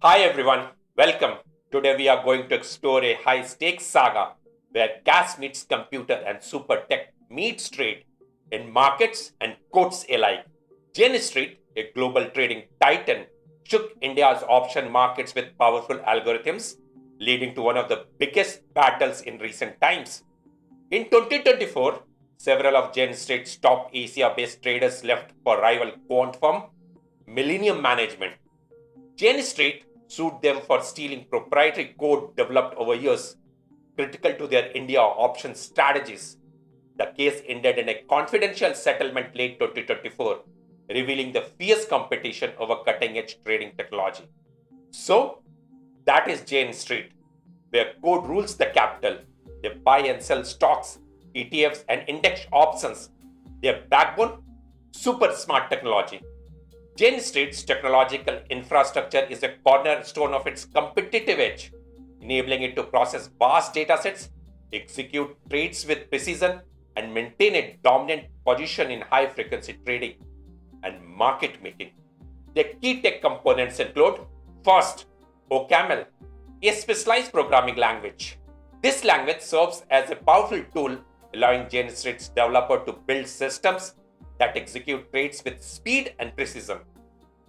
Hi everyone, welcome. Today we are going to explore a high stakes saga where cash meets computer and super tech meets trade in markets and courts alike. Jane Street, a global trading titan, shook India's option markets with powerful algorithms, leading to one of the biggest battles in recent times. In 2024, several of Jane Street's top Asia based traders left for rival quant firm Millennium Management. Jane Street sued them for stealing proprietary code developed over years, critical to their India option strategies. The case ended in a confidential settlement late 2024, revealing the fierce competition over cutting edge trading technology. So, that is Jane Street, where code rules the capital. They buy and sell stocks, ETFs, and index options. Their backbone? Super smart technology. Jane Street's technological infrastructure is a cornerstone of its competitive edge, enabling it to process vast datasets, execute trades with precision, and maintain a dominant position in high frequency trading and market making. The key tech components include first, OCaml, a specialized programming language. This language serves as a powerful tool allowing Jane Street's developer to build systems that execute trades with speed and precision.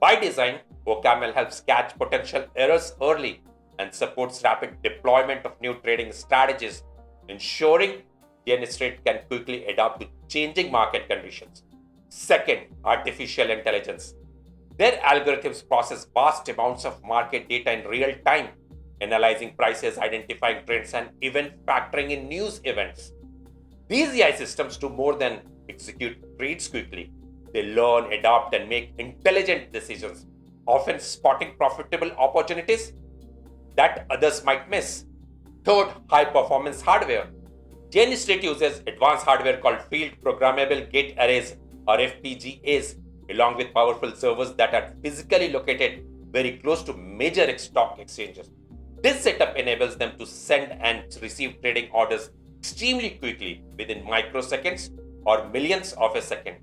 By design, OCaml helps catch potential errors early and supports rapid deployment of new trading strategies, ensuring Jane Street can quickly adapt to changing market conditions. Second, artificial intelligence. Their algorithms process vast amounts of market data in real time, analyzing prices, identifying trends, and even factoring in news events. These AI systems do more than execute trades quickly. They learn, adapt, and make intelligent decisions, often spotting profitable opportunities that others might miss. Third, high performance hardware. Jane Street uses advanced hardware called Field Programmable Gate Arrays or FPGAs, along with powerful servers that are physically located very close to major stock exchanges. This setup enables them to send and receive trading orders extremely quickly within microseconds or millions of a second.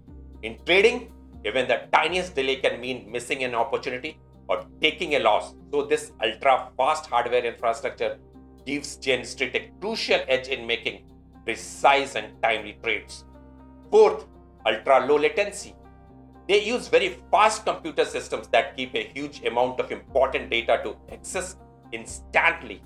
In trading, even the tiniest delay can mean missing an opportunity or taking a loss. So, this ultra fast hardware infrastructure gives Jane Street a crucial edge in making precise and timely trades. Fourth, ultra low latency. They use very fast computer systems that keep a huge amount of important data to access instantly.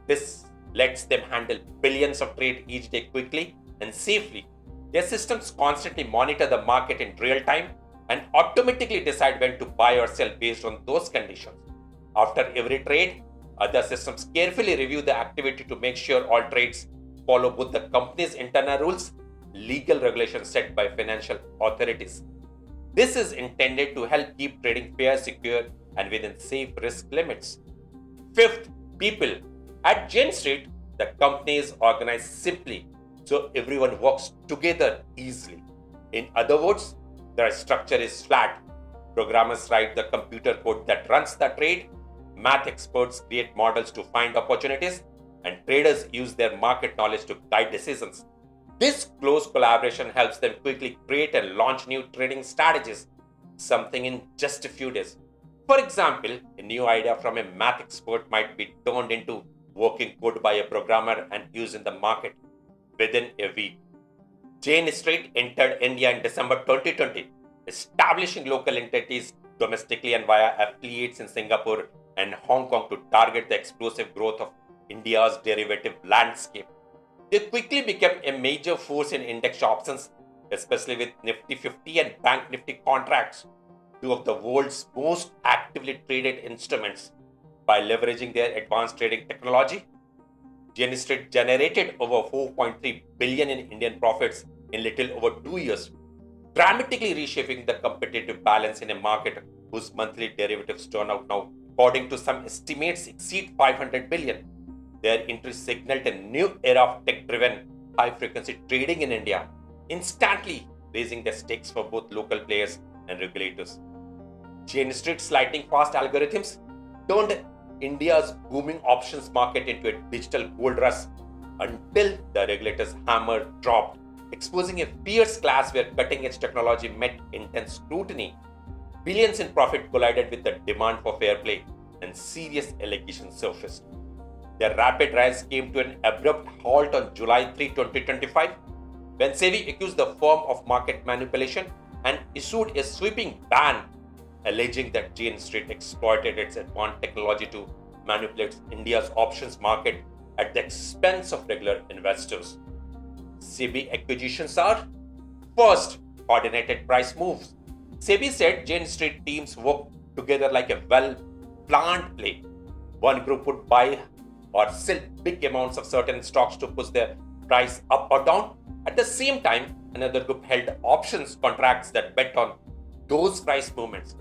This lets them handle billions of trades each day quickly and safely. Their systems constantly monitor the market in real time and automatically decide when to buy or sell based on those conditions. After every trade, other systems carefully review the activity to make sure all trades follow both the company's internal rules, legal regulations set by financial authorities. This is intended to help keep trading fair, secure, and within safe risk limits. Fifth, people. At Jane Street, the company is organized simply so everyone works together easily. In other words, the structure is flat. Programmers write the computer code that runs the trade, math experts create models to find opportunities, and traders use their market knowledge to guide decisions. This close collaboration helps them quickly create and launch new trading strategies, something in just a few days. For example, a new idea from a math expert might be turned into working code by a programmer and used in the market within a week. Jane Street entered India in December 2020, establishing local entities domestically and via affiliates in Singapore and Hong Kong to target the explosive growth of India's derivative landscape. They quickly became a major force in index options, especially with Nifty 50 and Bank Nifty contracts, two of the world's most actively traded instruments. By leveraging their advanced trading technology, Jane Street generated over 4.3 billion in Indian profits in little over 2 years, dramatically reshaping the competitive balance in a market whose monthly derivatives turnout now, according to some estimates, exceed 500 billion. Their entry signaled a new era of tech-driven, high-frequency trading in India, instantly raising the stakes for both local players and regulators. Jane Street's lightning-fast algorithms turned India's booming options market into a digital gold rush until the regulators' hammer dropped, exposing a fierce clash where cutting-edge technology met intense scrutiny. Billions in profit collided with the demand for fair play, and serious allegations surfaced. Their rapid rise came to an abrupt halt on July 3, 2025, when SEBI accused the firm of market manipulation and issued a sweeping ban alleging that Jane Street exploited its advanced technology to manipulate India's options market at the expense of regular investors. SEBI acquisitions are: first, coordinated price moves. SEBI said Jane Street teams worked together like a well-planned play. One group would buy or sell big amounts of certain stocks to push their price up or down. At the same time, another group held options contracts that bet on those price movements.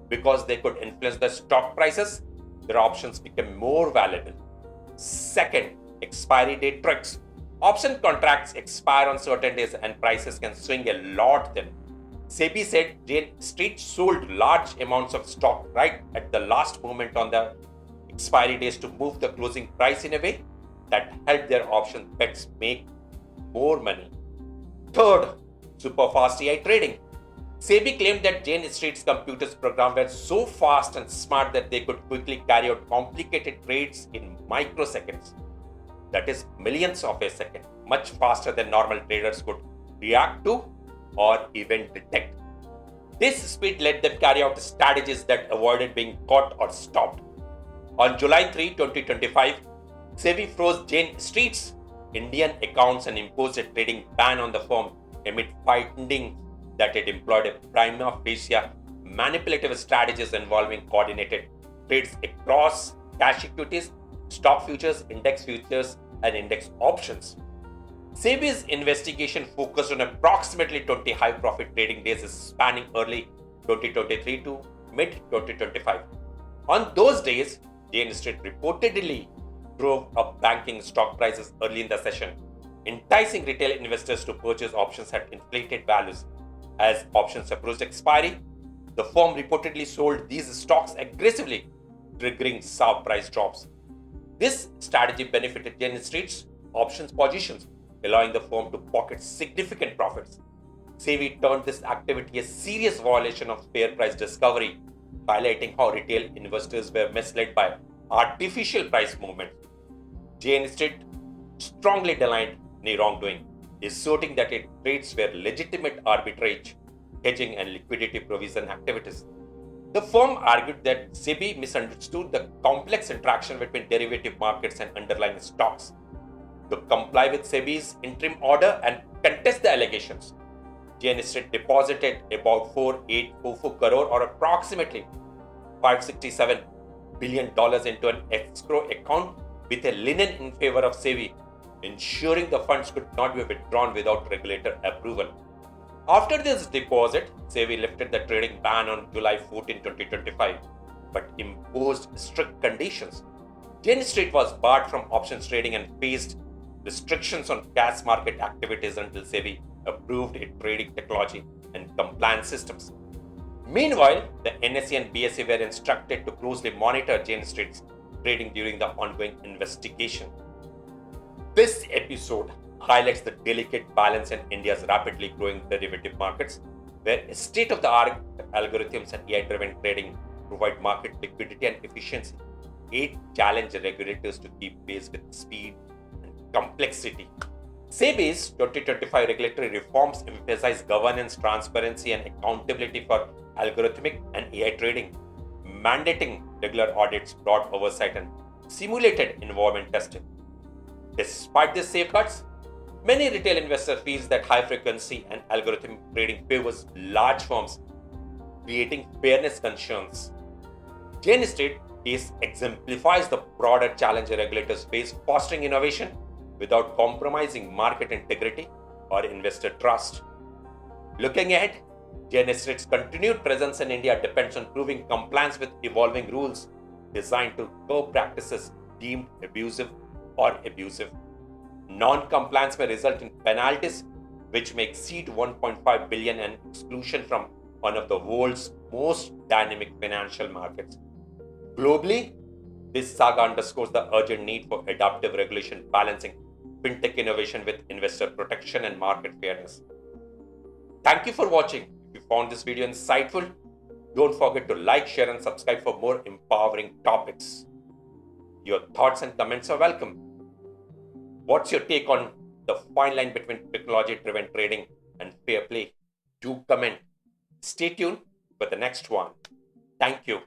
Because they could influence the stock prices, their options became more valuable. Second, expiry date tricks. Option contracts expire on certain days and prices can swing a lot then. SEBI said Jane Street sold large amounts of stock right at the last moment on the expiry days to move the closing price in a way that helped their option bets make more money. Third, super fast AI trading. SEBI claimed that Jane Street's computers program were so fast and smart that they could quickly carry out complicated trades in microseconds. That is, millions of a second, much faster than normal traders could react to or even detect. This speed let them carry out strategies that avoided being caught or stopped. On July 3, 2025, SEBI froze Jane Street's Indian accounts and imposed a trading ban on the firm amid findings that it employed a prima facie manipulative strategies involving coordinated trades across cash equities, stock futures, and index options. SEBI's investigation focused on approximately 20 high-profit trading days spanning early 2023 to mid-2025. On those days, Jane Street reportedly drove up banking stock prices early in the session, enticing retail investors to purchase options at inflated values. As options approached expiry, the firm reportedly sold these stocks aggressively, triggering sharp price drops. This strategy benefited Jane Street's options positions, allowing the firm to pocket significant profits. SEBI turned this activity a serious violation of fair price discovery, highlighting how retail investors were misled by artificial price movements. Jane Street strongly denied any wrongdoing, asserting that its trades were legitimate arbitrage, hedging, and liquidity provision activities. The firm argued that SEBI misunderstood the complex interaction between derivative markets and underlying stocks. To comply with SEBI's interim order and contest the allegations, Jane Street deposited about 4,844 crore or approximately $567 billion into an escrow account with a lien in favor of SEBI, ensuring the funds could not be withdrawn without regulator approval. After this deposit, SEBI lifted the trading ban on July 14, 2025, but imposed strict conditions. Jane Street was barred from options trading and faced restrictions on cash market activities until SEBI approved its trading technology and compliance systems. Meanwhile, the NSE and BSE were instructed to closely monitor Jane Street's trading during the ongoing investigation. This episode highlights the delicate balance in India's rapidly growing derivative markets, where state-of-the-art algorithms and AI-driven trading provide market liquidity and efficiency. It challenges regulators to keep pace with speed and complexity. SEBI's 2025 regulatory reforms emphasize governance, transparency, and accountability for algorithmic and AI trading, mandating regular audits, broad oversight, and simulated environment testing. Despite these safeguards, many retail investors feel that high-frequency and algorithmic trading favors large firms, creating fairness concerns. Jane Street case exemplifies the broader challenge regulators face, fostering innovation without compromising market integrity or investor trust. Looking ahead, Jane Street's continued presence in India depends on proving compliance with evolving rules designed to curb practices deemed abusive or abusive. Non-compliance may result in penalties which may exceed 1.5 billion and exclusion from one of the world's most dynamic financial markets. Globally, this saga underscores the urgent need for adaptive regulation balancing fintech innovation with investor protection and market fairness. Thank you for watching. If you found this video insightful, Don't forget to like, share, and subscribe for more empowering topics. Your thoughts and comments are welcome. What's your take on the fine line between technology-driven trading and fair play? Do comment. Stay tuned for the next one. Thank you.